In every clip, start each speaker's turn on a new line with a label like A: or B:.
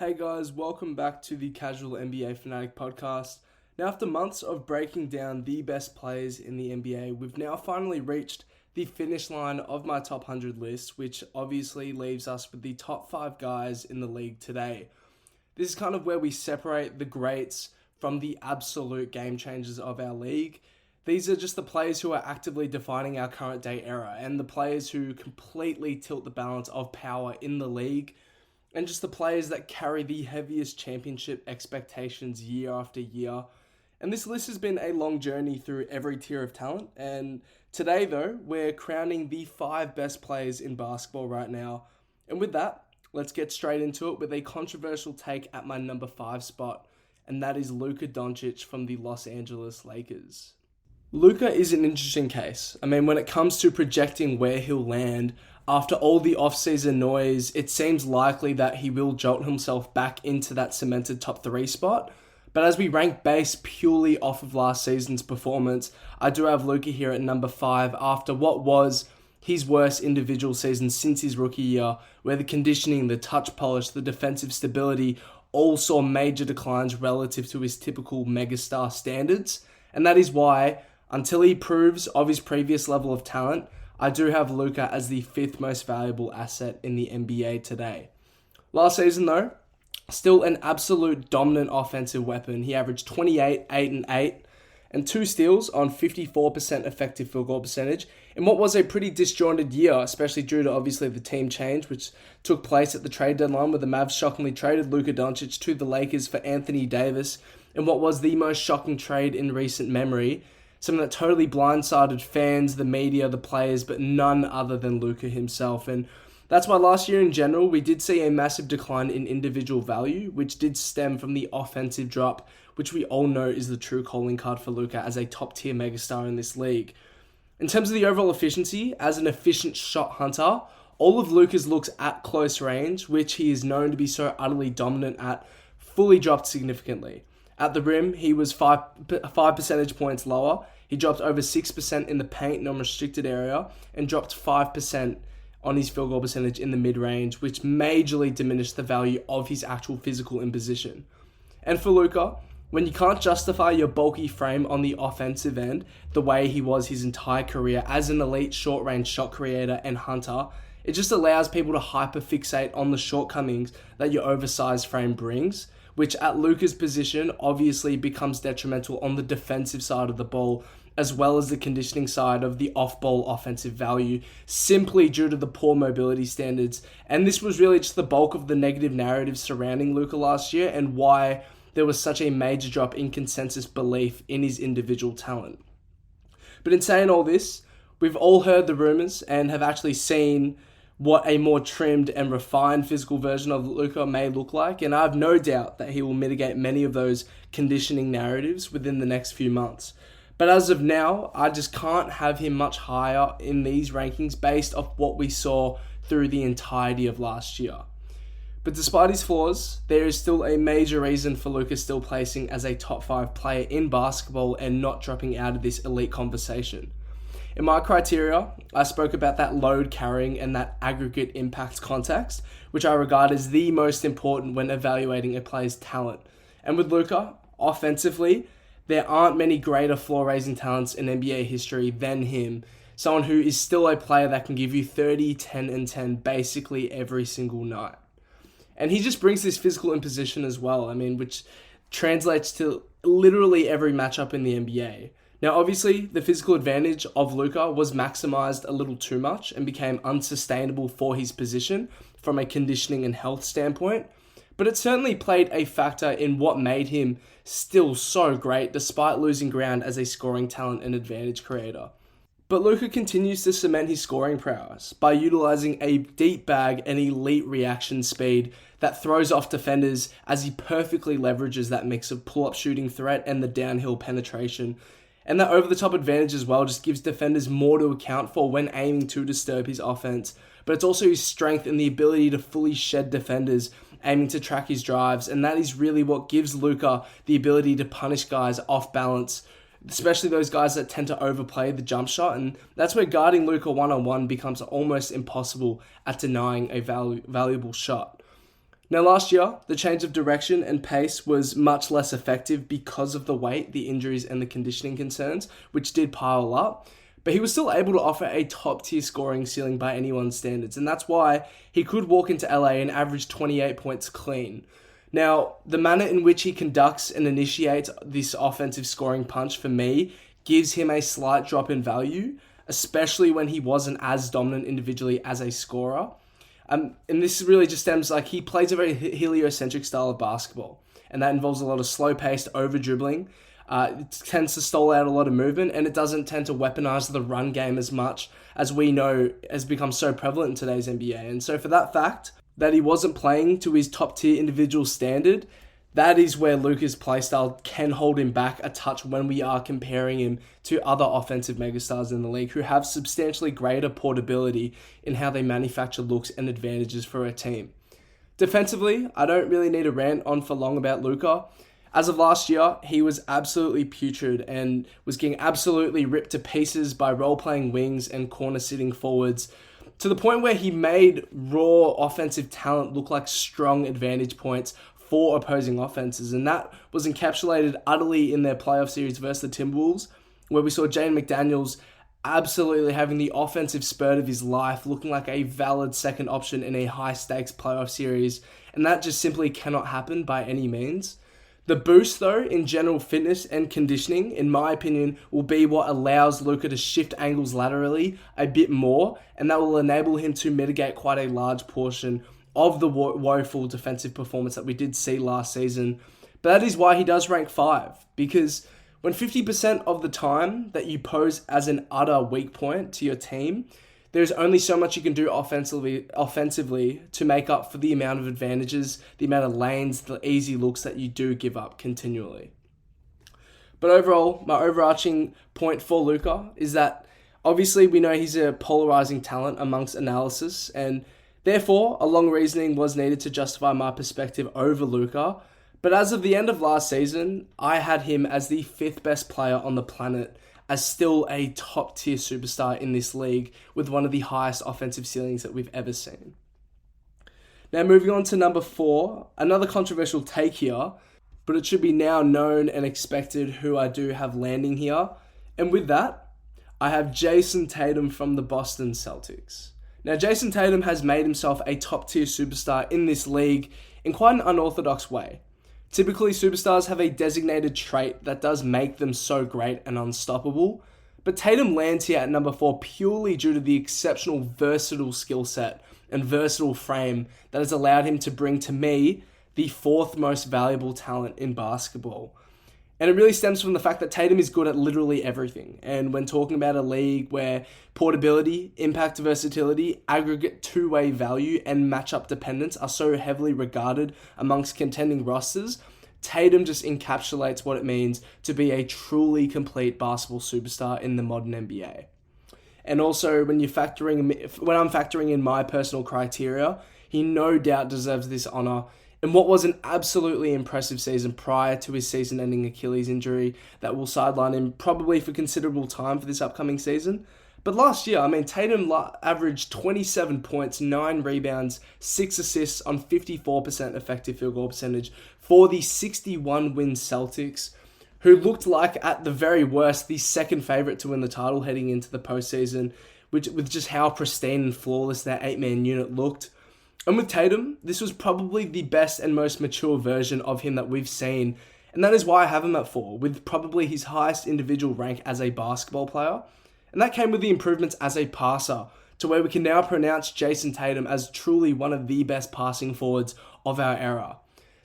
A: Hey guys, welcome back to the Casual NBA Fanatic podcast. Now, after months of breaking down the best players in the NBA, we've now finally reached the finish line of my top 100 list, which obviously leaves us with the top 5 guys in the league today. This is kind of where we separate the greats from the absolute game changers of our league. These are just the players who are actively defining our current day era and the players who completely tilt the balance of power in the league, and just the players that carry the heaviest championship expectations year after year. And this list has been a long journey through every tier of talent. And today, though, we're crowning the 5 best players in basketball right now. And with that, let's get straight into it with a controversial take at my number 5 spot. And that is Luka Doncic from the Los Angeles Lakers. Luka is an interesting case. I mean, when it comes to projecting where he'll land, after all the off-season noise, it seems likely that he will jolt himself back into that cemented top 3 spot. But as we rank base purely off of last season's performance, I do have Luka here at number 5 after what was his worst individual season since his rookie year, where the conditioning, the touch polish, the defensive stability all saw major declines relative to his typical megastar standards. And that is why, until he proves of his previous level of talent, I do have Luka as the 5th most valuable asset in the NBA today. Last season though, still an absolute dominant offensive weapon. He averaged 28, 8 and 8 and 2 steals on 54% effective field goal percentage in what was a pretty disjointed year, especially due to obviously the team change which took place at the trade deadline, where the Mavs shockingly traded Luka Doncic to the Lakers for Anthony Davis in what was the most shocking trade in recent memory. Something that totally blindsided fans, the media, the players, but none other than Luka himself. And that's why last year in general, we did see a massive decline in individual value, which did stem from the offensive drop, which we all know is the true calling card for Luka as a top-tier megastar in this league. In terms of the overall efficiency, as an efficient shot hunter, all of Luka's looks at close range, which he is known to be so utterly dominant at, fully dropped significantly. At the rim, he was 5 percentage points lower. He dropped over 6% in the paint non-restricted area and dropped 5% on his field goal percentage in the mid-range, which majorly diminished the value of his actual physical imposition. And for Luka, when you can't justify your bulky frame on the offensive end the way he was his entire career as an elite short-range shot creator and hunter, it just allows people to hyper-fixate on the shortcomings that your oversized frame brings, which at Luka's position obviously becomes detrimental on the defensive side of the ball, as well as the conditioning side of the off-ball offensive value, simply due to the poor mobility standards. And this was really just the bulk of the negative narrative surrounding Luka last year and why there was such a major drop in consensus belief in his individual talent. But in saying all this, we've all heard the rumors and have actually seen what a more trimmed and refined physical version of Luka may look like, and I have no doubt that he will mitigate many of those conditioning narratives within the next few months. But as of now, I just can't have him much higher in these rankings based off what we saw through the entirety of last year. But despite his flaws, there is still a major reason for Luka still placing as a top 5 player in basketball and not dropping out of this elite conversation. In my criteria, I spoke about that load carrying and that aggregate impact context, which I regard as the most important when evaluating a player's talent. And with Luka, offensively, there aren't many greater floor-raising talents in NBA history than him. Someone who is still a player that can give you 30, 10, and 10 basically every single night. And he just brings this physical imposition as well, which translates to literally every matchup in the NBA. Now, obviously, the physical advantage of Luka was maximized a little too much and became unsustainable for his position from a conditioning and health standpoint, but it certainly played a factor in what made him still so great despite losing ground as a scoring talent and advantage creator. But Luka continues to cement his scoring prowess by utilizing a deep bag and elite reaction speed that throws off defenders as he perfectly leverages that mix of pull-up shooting threat and the downhill penetration. And that over-the-top advantage as well just gives defenders more to account for when aiming to disturb his offense. But it's also his strength and the ability to fully shed defenders aiming to track his drives. And that is really what gives Luka the ability to punish guys off balance, especially those guys that tend to overplay the jump shot. And that's where guarding Luka one-on-one becomes almost impossible at denying a valuable shot. Now last year, the change of direction and pace was much less effective because of the weight, the injuries and the conditioning concerns, which did pile up. But he was still able to offer a top-tier scoring ceiling by anyone's standards, and that's why he could walk into LA and average 28 points clean. Now, the manner in which he conducts and initiates this offensive scoring punch, for me, gives him a slight drop in value, especially when he wasn't as dominant individually as a scorer. And this really just stems like he plays a very heliocentric style of basketball, and that involves a lot of slow-paced over-dribbling. It tends to stall out a lot of movement, and it doesn't tend to weaponize the run game as much as we know has become so prevalent in today's NBA. And so for that fact that he wasn't playing to his top-tier individual standard, that is where Luka's playstyle can hold him back a touch when we are comparing him to other offensive megastars in the league who have substantially greater portability in how they manufacture looks and advantages for a team. Defensively, I don't really need to rant on for long about Luka. As of last year, he was absolutely putrid and was getting absolutely ripped to pieces by role-playing wings and corner-sitting forwards, to the point where he made raw offensive talent look like strong advantage points for opposing offenses, and that was encapsulated utterly in their playoff series versus the Timberwolves, where we saw Jaden McDaniels absolutely having the offensive spurt of his life, looking like a valid second option in a high-stakes playoff series, and that just simply cannot happen by any means. The boost, though, in general fitness and conditioning, in my opinion, will be what allows Luka to shift angles laterally a bit more, and that will enable him to mitigate quite a large portion of the woeful defensive performance that we did see last season. But that is why he does rank 5, because when 50% of the time that you pose as an utter weak point to your team, there's only so much you can do offensively to make up for the amount of advantages, the amount of lanes, the easy looks that you do give up continually. But overall, my overarching point for Luka is that obviously we know he's a polarizing talent amongst analysis, and therefore a long reasoning was needed to justify my perspective over Luka. But as of the end of last season, I had him as the 5th best player on the planet, as still a top-tier superstar in this league with one of the highest offensive ceilings that we've ever seen. Now moving on to number 4, another controversial take here, but it should be now known and expected who I do have landing here. And with that, I have Jayson Tatum from the Boston Celtics. Now Jayson Tatum has made himself a top-tier superstar in this league in quite an unorthodox way. Typically, superstars have a designated trait that does make them so great and unstoppable, but Tatum lands here at number 4 purely due to the exceptional versatile skill set and versatile frame that has allowed him to bring to me the 4th most valuable talent in basketball. And it really stems from the fact that Tatum is good at literally everything. And when talking about a league where portability, impact versatility, aggregate two-way value, and matchup dependence are so heavily regarded amongst contending rosters, Tatum just encapsulates what it means to be a truly complete basketball superstar in the modern NBA. And also, when I'm factoring in my personal criteria, he no doubt deserves this honor in what was an absolutely impressive season prior to his season-ending Achilles injury that will sideline him probably for considerable time for this upcoming season. But last year, Tatum averaged 27 points, 9 rebounds, 6 assists on 54% effective field goal percentage for the 61-win Celtics, who looked like, at the very worst, the second favorite to win the title heading into the postseason, with just how pristine and flawless that 8-man unit looked. And with Tatum, this was probably the best and most mature version of him that we've seen, and that is why I have him at 4, with probably his highest individual rank as a basketball player. And that came with the improvements as a passer, to where we can now pronounce Jayson Tatum as truly one of the best passing forwards of our era.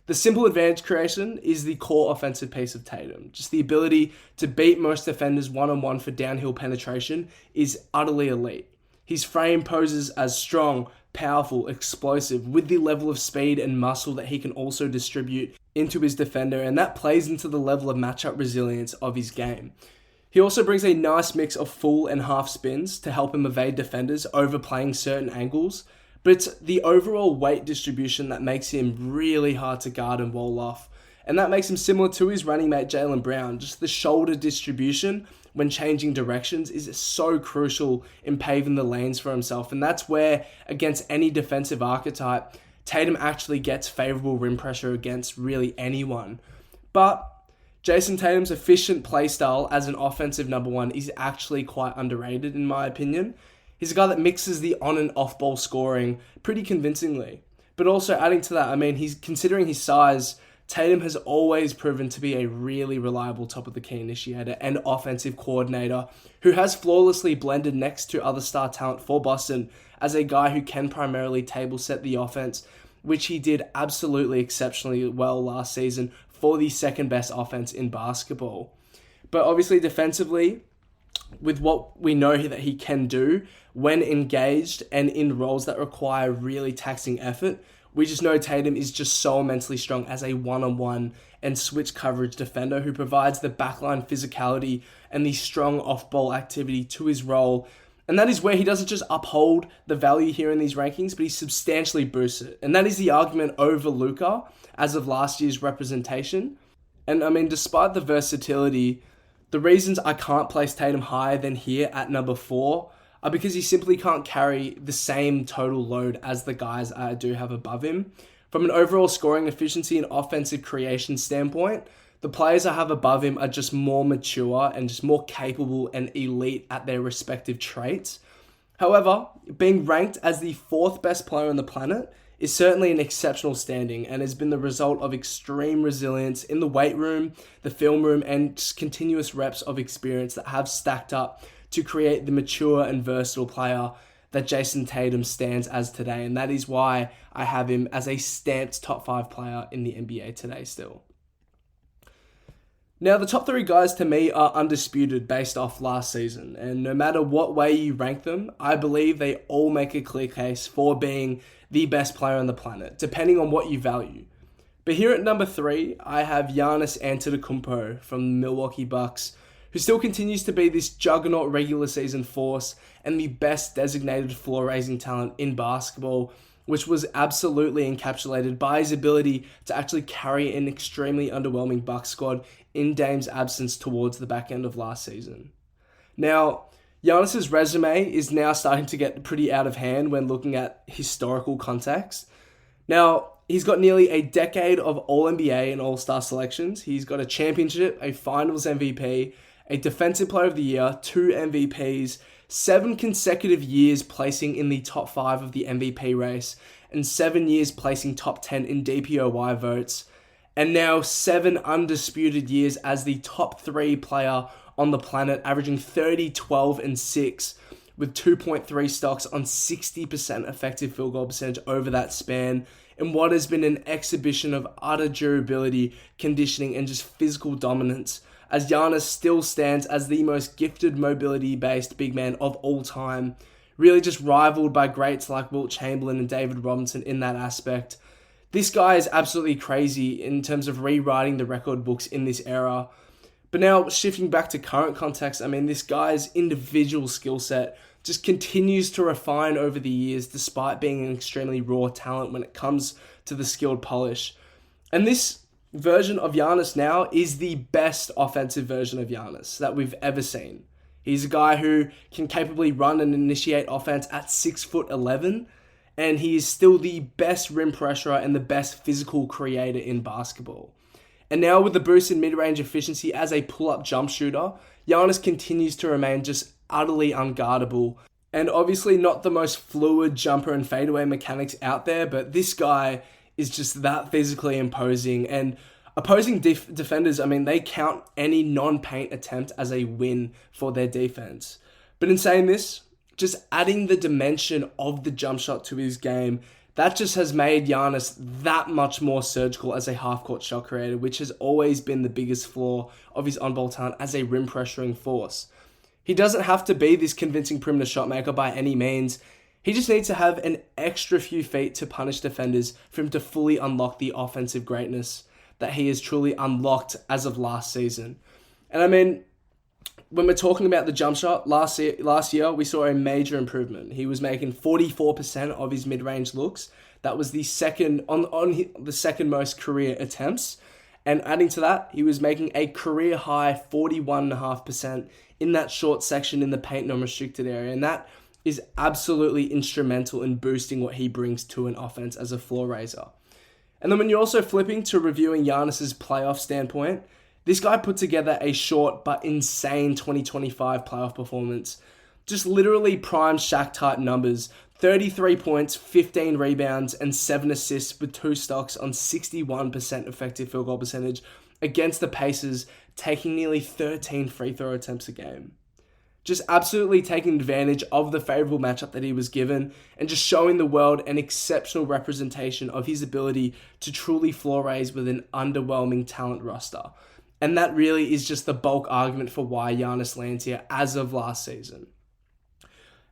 A: The simple advantage creation is the core offensive piece of Tatum. Just the ability to beat most defenders one-on-one for downhill penetration is utterly elite. His frame poses as strong, powerful, explosive, with the level of speed and muscle that he can also distribute into his defender, and that plays into the level of matchup resilience of his game. He also brings a nice mix of full and half spins to help him evade defenders overplaying certain angles, but it's the overall weight distribution that makes him really hard to guard and wall off, and that makes him similar to his running mate Jaylen Brown. Just the shoulder distribution when changing directions is so crucial in paving the lanes for himself, and that's where, against any defensive archetype, Tatum actually gets favorable rim pressure against really anyone. But Jayson Tatum's efficient playstyle as an offensive number one is actually quite underrated in my opinion. He's a guy that mixes the on and off ball scoring pretty convincingly. But also adding to that, he's considering his size, Tatum has always proven to be a really reliable top of the key initiator and offensive coordinator who has flawlessly blended next to other star talent for Boston as a guy who can primarily table set the offense, which he did absolutely exceptionally well last season for the second best offense in basketball. But obviously defensively, with what we know that he can do when engaged and in roles that require really taxing effort, we just know Tatum is just so mentally strong as a one-on-one and switch coverage defender who provides the backline physicality and the strong off-ball activity to his role. And that is where he doesn't just uphold the value here in these rankings, but he substantially boosts it. And that is the argument over Luka as of last year's representation. And despite the versatility, the reasons I can't place Tatum higher than here at number 4 are because he simply can't carry the same total load as the guys I do have above him. From an overall scoring efficiency and offensive creation standpoint, the players I have above him are just more mature and just more capable and elite at their respective traits. However, being ranked as the 4th best player on the planet is certainly an exceptional standing and has been the result of extreme resilience in the weight room, the film room, and just continuous reps of experience that have stacked up to create the mature and versatile player that Jayson Tatum stands as today. And that is why I have him as a stamped top 5 player in the NBA today still. Now, the top 3 guys to me are undisputed based off last season. And no matter what way you rank them, I believe they all make a clear case for being the best player on the planet, depending on what you value. But here at number 3, I have Giannis Antetokounmpo from the Milwaukee Bucks, who still continues to be this juggernaut regular season force and the best designated floor-raising talent in basketball, which was absolutely encapsulated by his ability to actually carry an extremely underwhelming Bucks squad in Dame's absence towards the back end of last season. Now, Giannis's resume is now starting to get pretty out of hand when looking at historical context. Now, he's got nearly a decade of All-NBA and All-Star selections. He's got a championship, a Finals MVP, a Defensive Player of the Year, 2 MVPs, 7 consecutive years placing in the top 5 of the MVP race, and 7 years placing top 10 in DPOY votes, and now 7 undisputed years as the top 3 player on the planet, averaging 30, 12, and 6, with 2.3 stocks on 60% effective field goal percentage over that span, in what has been an exhibition of utter durability, conditioning, and just physical dominance, as Giannis still stands as the most gifted mobility-based big man of all time, really just rivaled by greats like Wilt Chamberlain and David Robinson in that aspect. This guy is absolutely crazy in terms of rewriting the record books in this era. But now, shifting back to current context, this guy's individual skill set just continues to refine over the years despite being an extremely raw talent when it comes to the skilled polish. And this version of Giannis now is the best offensive version of Giannis that we've ever seen. He's a guy who can capably run and initiate offense at 6'11", and he is still the best rim pressurer and the best physical creator in basketball. And now with the boost in mid-range efficiency as a pull-up jump shooter, Giannis continues to remain just utterly unguardable. And obviously not the most fluid jumper and fadeaway mechanics out there, but this guy is just that physically imposing. And opposing defenders, they count any non-paint attempt as a win for their defense. But in saying this, just adding the dimension of the jump shot to his game, that just has made Giannis that much more surgical as a half-court shot creator, which has always been the biggest flaw of his on-ball talent as a rim pressuring force. He doesn't have to be this convincing perimeter shot maker by any means. He just needs to have an extra few feet to punish defenders for him to fully unlock the offensive greatness that he has truly unlocked as of last season. And when we're talking about the jump shot, last year we saw a major improvement. He was making 44% of his mid-range looks. That was the second on the second most career attempts. And adding to that, he was making a career high 41.5% in that short section in the paint non-restricted area. And that is absolutely instrumental in boosting what he brings to an offense as a floor raiser. And then when you're also flipping to reviewing Giannis's playoff standpoint, this guy put together a short but insane 2025 playoff performance. Just literally prime Shaq type numbers. 33 points, 15 rebounds, and 7 assists with 2 stocks on 61% effective field goal percentage against the Pacers, taking nearly 13 free throw attempts a game. Just absolutely taking advantage of the favorable matchup that he was given and just showing the world an exceptional representation of his ability to truly floor raise with an underwhelming talent roster. And that really is just the bulk argument for why Giannis lands here as of last season.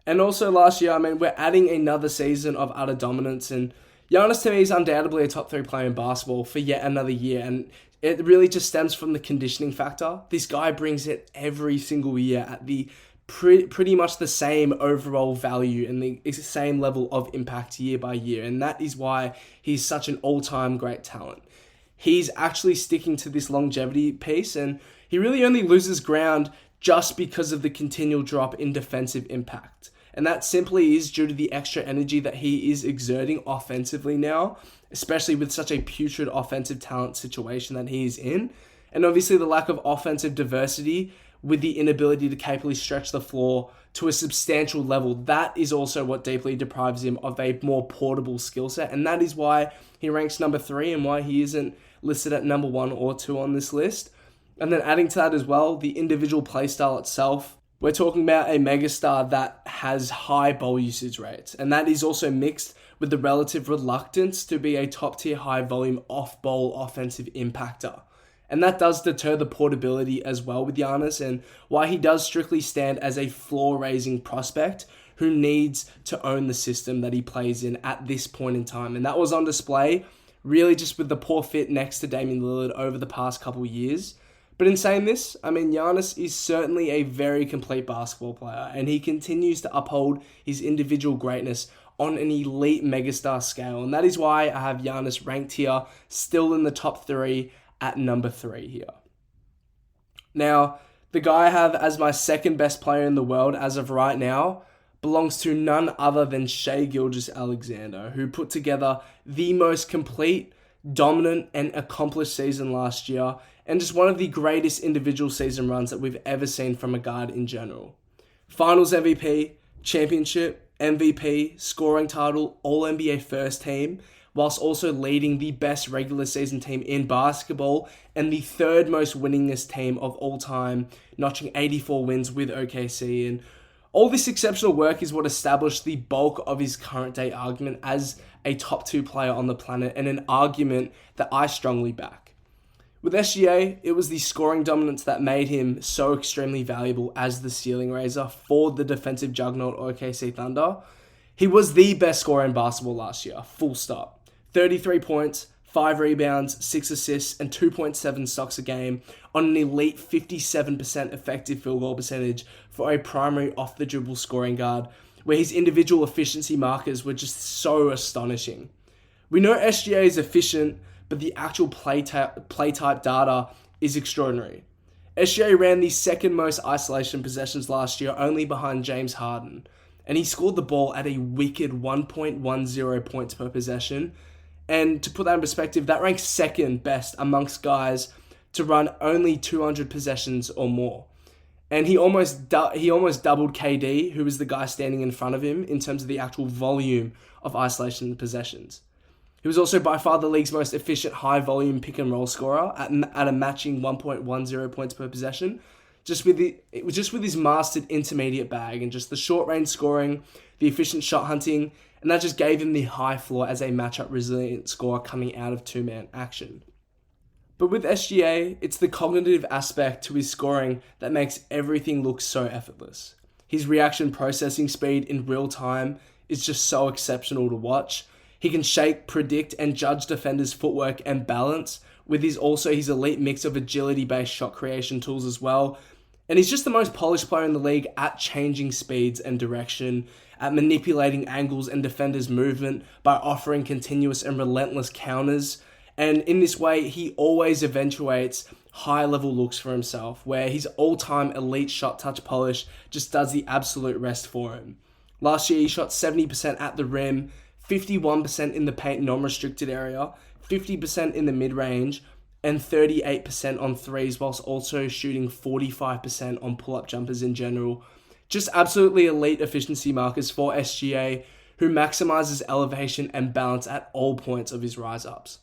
A: And also last year, we're adding another season of utter dominance, and Giannis to me is undoubtedly a top 3 player in basketball for yet another year, and it really just stems from the conditioning factor. This guy brings it every single year at the pretty much the same overall value and the same level of impact year by year, and that is why he's such an all-time great talent. He's actually sticking to this longevity piece, and he really only loses ground just because of the continual drop in defensive impact. And that simply is due to the extra energy that he is exerting offensively now, especially with such a putrid offensive talent situation that he is in. And obviously the lack of offensive diversity with the inability to capably stretch the floor to a substantial level, that is also what deeply deprives him of a more portable skill set. And that is why he ranks number 3 and why he isn't listed at number 1 or 2 on this list. And then adding to that as well, the individual playstyle itself. We're talking about a megastar that has high ball usage rates, and that is also mixed with the relative reluctance to be a top-tier high-volume off-ball offensive impactor. And that does deter the portability as well with Giannis, and why he does strictly stand as a floor-raising prospect who needs to own the system that he plays in at this point in time. And that was on display really just with the poor fit next to Damian Lillard over the past couple years. But in saying this, Giannis is certainly a very complete basketball player, and he continues to uphold his individual greatness on an elite megastar scale. And that is why I have Giannis ranked here, still in the top 3 at number 3 here. Now, the guy I have as my second best player in the world as of right now belongs to none other than Shai Gilgeous-Alexander, who put together the most complete, dominant, and accomplished season last year, and just one of the greatest individual season runs that we've ever seen from a guard in general. Finals MVP, championship, MVP, scoring title, All-NBA first team, whilst also leading the best regular season team in basketball and the 3rd most winningest team of all time, notching 84 wins with OKC. And all this exceptional work is what established the bulk of his current day argument as a top 2 player on the planet, and an argument that I strongly back. With SGA, it was the scoring dominance that made him so extremely valuable as the ceiling raiser for the defensive juggernaut OKC Thunder. He was the best scorer in basketball last year, full stop. 33 points, 5 rebounds, 6 assists, and 2.7 stocks a game on an elite 57% effective field goal percentage for a primary off-the-dribble scoring guard, where his individual efficiency markers were just so astonishing. We know SGA is efficient, but the actual play type data is extraordinary. SGA ran the 2nd most isolation possessions last year, only behind James Harden, and he scored the ball at a wicked 1.10 points per possession. And to put that in perspective, that ranks 2nd best amongst guys to run only 200 possessions or more. And he almost doubled KD, who was the guy standing in front of him in terms of the actual volume of isolation possessions. He was also by far the league's most efficient high-volume pick-and-roll scorer at a matching 1.10 points per possession, just with his mastered intermediate bag and just the short-range scoring, the efficient shot hunting, and that just gave him the high floor as a matchup resilient scorer coming out of 2-man action. But with SGA, it's the cognitive aspect to his scoring that makes everything look so effortless. His reaction processing speed in real time is just so exceptional to watch. He can shake, predict, and judge defenders' footwork and balance, with his elite mix of agility-based shot creation tools as well. And he's just the most polished player in the league at changing speeds and direction, at manipulating angles and defenders' movement by offering continuous and relentless counters. And in this way, he always eventuates high-level looks for himself, where his all-time elite shot touch polish just does the absolute rest for him. Last year, he shot 70% at the rim, 51% in the paint non-restricted area, 50% in the mid-range, and 38% on threes, whilst also shooting 45% on pull-up jumpers in general. Just absolutely elite efficiency markers for SGA, who maximizes elevation and balance at all points of his rise-ups.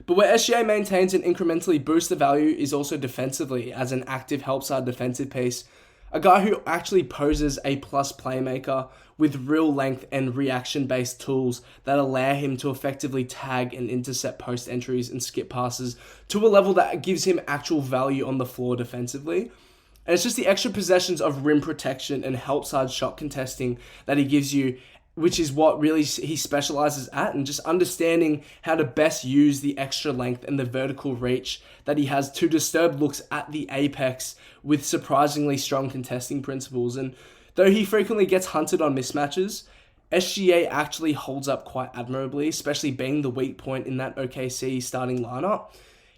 A: But where SGA maintains and incrementally boosts the value is also defensively, as an active help-side defensive piece. A guy who actually poses a plus playmaker with real length and reaction-based tools that allow him to effectively tag and intercept post entries and skip passes to a level that gives him actual value on the floor defensively. And it's just the extra possessions of rim protection and help-side shot contesting that he gives you, which is what really he specializes at, and just understanding how to best use the extra length and the vertical reach that he has to disturb looks at the apex with surprisingly strong contesting principles. And though he frequently gets hunted on mismatches, SGA actually holds up quite admirably, especially being the weak point in that OKC starting lineup.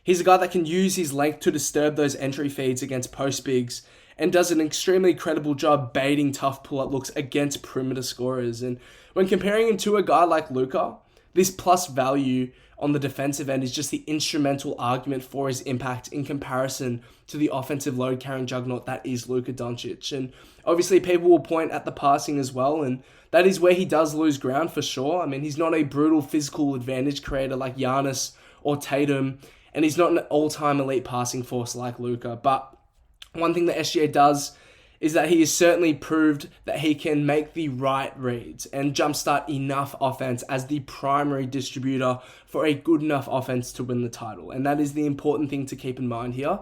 A: He's a guy that can use his length to disturb those entry feeds against post bigs, and does an extremely credible job baiting tough pull-up looks against perimeter scorers. And when comparing him to a guy like Luka, this plus value on the defensive end is just the instrumental argument for his impact in comparison to the offensive load-carrying juggernaut that is Luka Doncic. And obviously people will point at the passing as well, and that is where he does lose ground for sure. I mean, he's not a brutal physical advantage creator like Giannis or Tatum, and he's not an all-time elite passing force like Luka, but one thing that SGA does is that he has certainly proved that he can make the right reads and jumpstart enough offense as the primary distributor for a good enough offense to win the title. And that is the important thing to keep in mind here.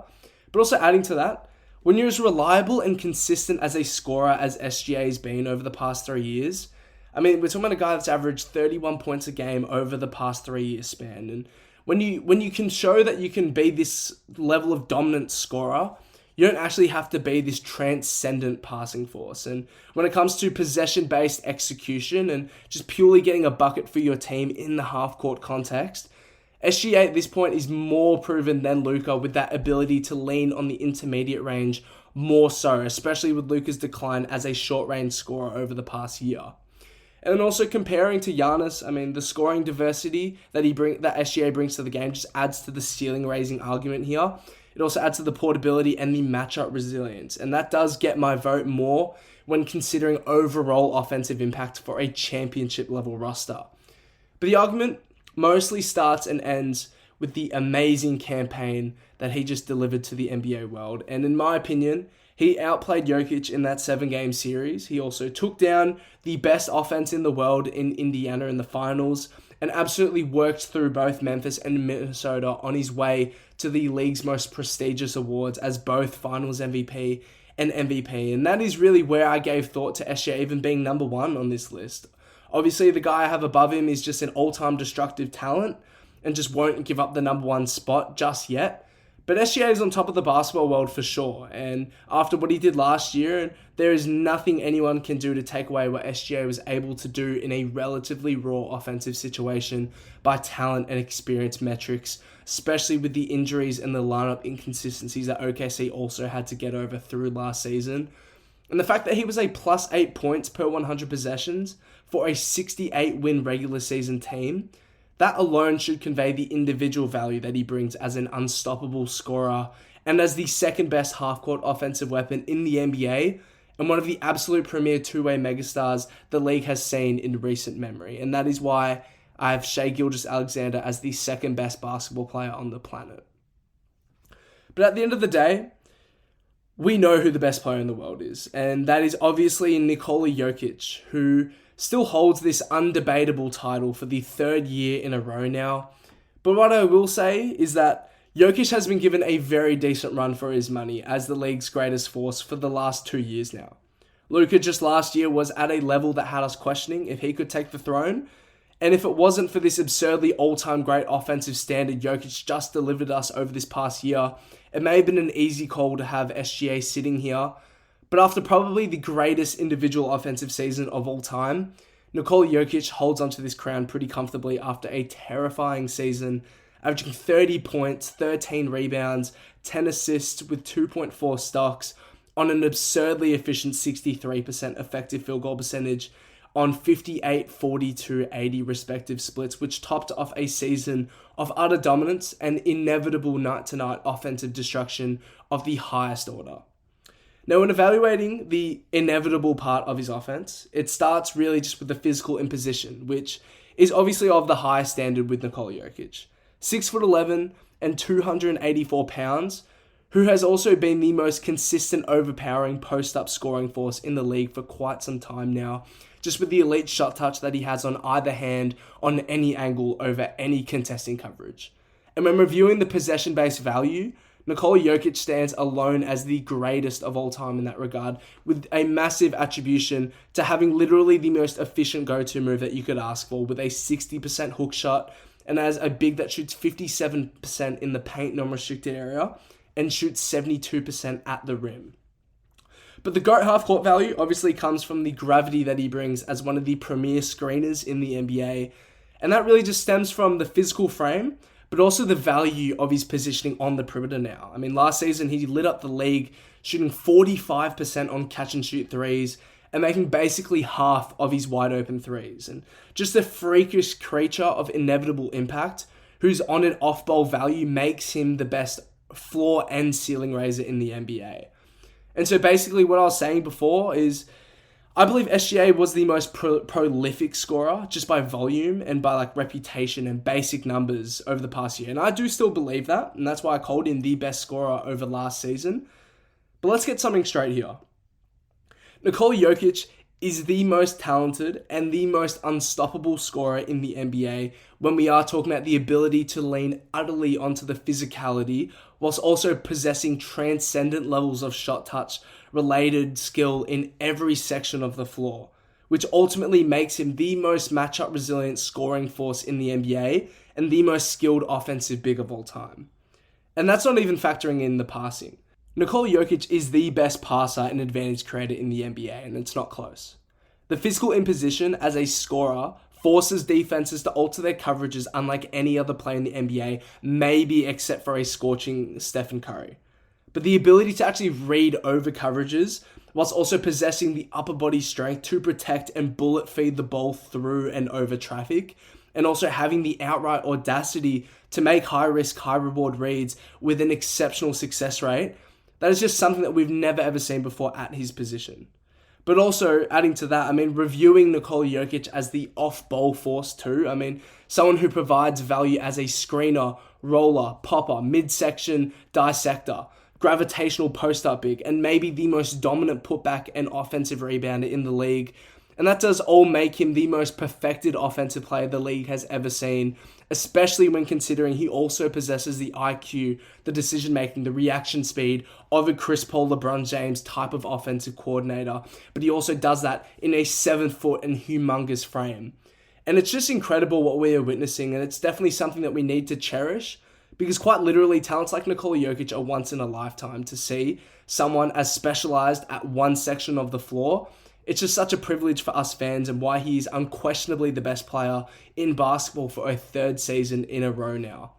A: But also adding to that, when you're as reliable and consistent as a scorer as SGA has been over the past 3 years, I mean, we're talking about a guy that's averaged 31 points a game over the past 3 year span. And when you can show that you can be this level of dominant scorer, you don't actually have to be this transcendent passing force. And when it comes to possession-based execution and just purely getting a bucket for your team in the half-court context, SGA at this point is more proven than Luka with that ability to lean on the intermediate range more so, especially with Luka's decline as a short-range scorer over the past year. And also comparing to Giannis, I mean, the scoring diversity that SGA brings to the game just adds to the ceiling-raising argument here. It also adds to the portability and the matchup resilience. And that does get my vote more when considering overall offensive impact for a championship level roster. But the argument mostly starts and ends with the amazing campaign that he just delivered to the NBA world. And in my opinion, he outplayed Jokic in that 7-game series. He also took down the best offense in the world in Indiana in the finals, and absolutely worked through both Memphis and Minnesota on his way to the league's most prestigious awards as both Finals MVP and MVP. And that is really where I gave thought to SGA even being number one on this list. Obviously, the guy I have above him is just an all-time destructive talent and just won't give up the number one spot just yet. But SGA is on top of the basketball world for sure. And after what he did last year, there is nothing anyone can do to take away what SGA was able to do in a relatively raw offensive situation by talent and experience metrics, especially with the injuries and the lineup inconsistencies that OKC also had to get over through last season. And the fact that he was a plus 8 points per 100 possessions for a 68-win regular season team, that alone should convey the individual value that he brings as an unstoppable scorer and as the second best half-court offensive weapon in the NBA and one of the absolute premier two-way megastars the league has seen in recent memory. And that is why I have Shai Gilgeous-Alexander as the second best basketball player on the planet. But at the end of the day, we know who the best player in the world is, and that is obviously Nikola Jokic, who still holds this undebatable title for the 3rd year in a row now. But what I will say is that Jokic has been given a very decent run for his money as the league's greatest force for the last 2 years now. Luka just last year was at a level that had us questioning if he could take the throne, and if it wasn't for this absurdly all-time great offensive standard Jokic just delivered us over this past year, it may have been an easy call to have SGA sitting here. But after probably the greatest individual offensive season of all time, Nikola Jokic holds onto this crown pretty comfortably after a terrifying season, averaging 30 points, 13 rebounds, 10 assists with 2.4 stocks, on an absurdly efficient 63% effective field goal percentage on 58, 42, 80 respective splits, which topped off a season of utter dominance and inevitable night-to-night offensive destruction of the highest order. Now, when evaluating the inevitable part of his offense, it starts really just with the physical imposition, which is obviously of the highest standard with Nikola Jokic. 6'11" and 284 pounds, who has also been the most consistent overpowering post-up scoring force in the league for quite some time now, just with the elite shot touch that he has on either hand on any angle over any contesting coverage. And when reviewing the possession-based value, Nikola Jokic stands alone as the greatest of all time in that regard, with a massive attribution to having literally the most efficient go-to move that you could ask for, with a 60% hook shot, and as a big that shoots 57% in the paint non-restricted area, and shoots 72% at the rim. But the GOAT half-court value obviously comes from the gravity that he brings as one of the premier screeners in the NBA, and that really just stems from the physical frame, but also the value of his positioning on the perimeter now. I mean, last season he lit up the league, shooting 45% on catch-and-shoot threes, and making basically half of his wide-open threes. And just a freakish creature of inevitable impact, whose on- and off-ball value makes him the best floor and ceiling raiser in the NBA. And so basically what I was saying before is I believe SGA was the most prolific scorer just by volume and by reputation and basic numbers over the past year. And I do still believe that, and that's why I called him the best scorer over last season. But let's get something straight here. Nikola Jokic is the most talented and the most unstoppable scorer in the NBA when we are talking about the ability to lean utterly onto the physicality whilst also possessing transcendent levels of shot touch related skill in every section of the floor, which ultimately makes him the most matchup resilient scoring force in the NBA and the most skilled offensive big of all time. And that's not even factoring in the passing. Nikola Jokic is the best passer and advantage creator in the NBA, and it's not close. The physical imposition as a scorer forces defenses to alter their coverages unlike any other player in the NBA, maybe except for a scorching Stephen Curry. But the ability to actually read over coverages whilst also possessing the upper body strength to protect and bullet feed the ball through and over traffic, and also having the outright audacity to make high risk, high reward reads with an exceptional success rate, that is just something that we've never ever seen before at his position. But also, adding to that, reviewing Nikola Jokic as the off-ball force too. Someone who provides value as a screener, roller, popper, midsection dissector, gravitational post-up big, and maybe the most dominant putback and offensive rebounder in the league. And that does all make him the most perfected offensive player the league has ever seen, especially when considering he also possesses the IQ, the decision-making, the reaction speed of a Chris Paul, LeBron James type of offensive coordinator. But he also does that in a 7-foot and humongous frame. And it's just incredible what we are witnessing, and it's definitely something that we need to cherish, because quite literally, talents like Nikola Jokic are once in a lifetime. To see someone as specialized at one section of the floor, it's just such a privilege for us fans, and why he is unquestionably the best player in basketball for a third season in a row now.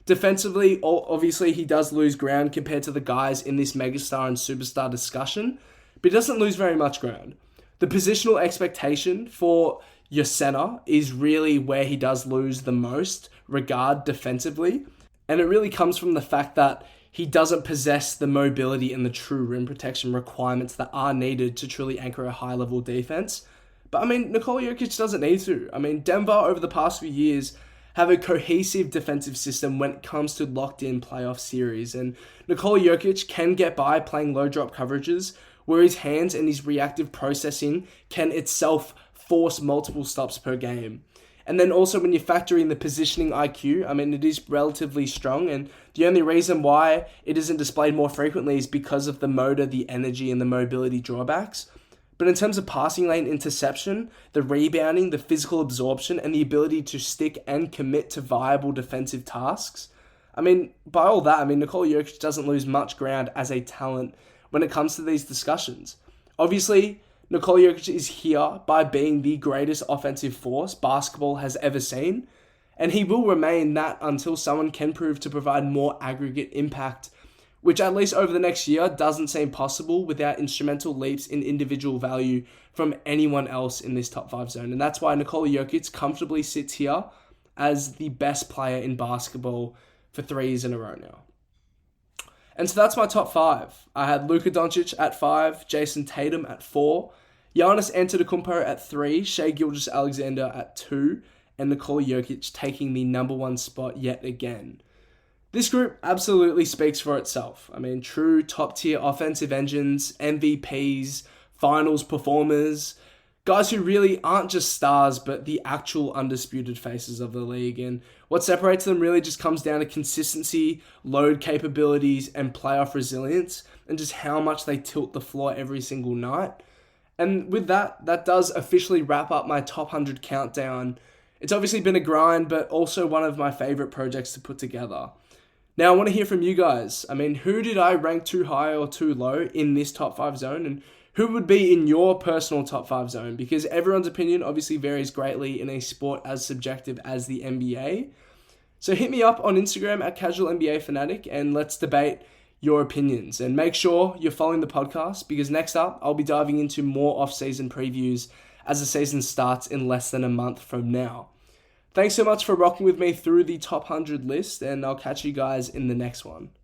A: Defensively, obviously he does lose ground compared to the guys in this megastar and superstar discussion, but he doesn't lose very much ground. The positional expectation for your center is really where he does lose the most regard defensively, and it really comes from the fact that he doesn't possess the mobility and the true rim protection requirements that are needed to truly anchor a high-level defense. But Nikola Jokic doesn't need to. Denver over the past few years have a cohesive defensive system when it comes to locked-in playoff series, and Nikola Jokic can get by playing low-drop coverages, where his hands and his reactive processing can itself force multiple stops per game. And then also when you factor in the positioning IQ, it is relatively strong, and the only reason why it isn't displayed more frequently is because of the motor, the energy, and the mobility drawbacks. But in terms of passing lane interception, the rebounding, the physical absorption, and the ability to stick and commit to viable defensive tasks, by all that, Nikola Jokic doesn't lose much ground as a talent when it comes to these discussions. Obviously, Nikola Jokic is here by being the greatest offensive force basketball has ever seen, and he will remain that until someone can prove to provide more aggregate impact which at least over the next year doesn't seem possible without instrumental leaps in individual value from anyone else in this top 5 zone. And that's why Nikola Jokic comfortably sits here as the best player in basketball for 3 years in a row now. And so that's my top 5. I had Luka Doncic at 5, Jayson Tatum at 4, Giannis Antetokounmpo at 3, Shai Gilgeous-Alexander at 2, and Nikola Jokic taking the number 1 spot yet again. This group absolutely speaks for itself. I mean, true top-tier offensive engines, MVPs, finals performers, guys who really aren't just stars, but the actual undisputed faces of the league. And what separates them really just comes down to consistency, load capabilities, and playoff resilience, and just how much they tilt the floor every single night. And with that does officially wrap up my top 100 countdown. It's obviously been a grind, but also one of my favorite projects to put together. Now, I want to hear from you guys. I mean, who did I rank too high or too low in this top 5 zone? And who would be in your personal top 5 zone? Because everyone's opinion obviously varies greatly in a sport as subjective as the NBA. So hit me up on Instagram at CasualNBAFanatic and let's debate your opinions. And make sure you're following the podcast because next up, I'll be diving into more off-season previews as the season starts in less than a month from now. Thanks so much for rocking with me through the top 100 list, and I'll catch you guys in the next one.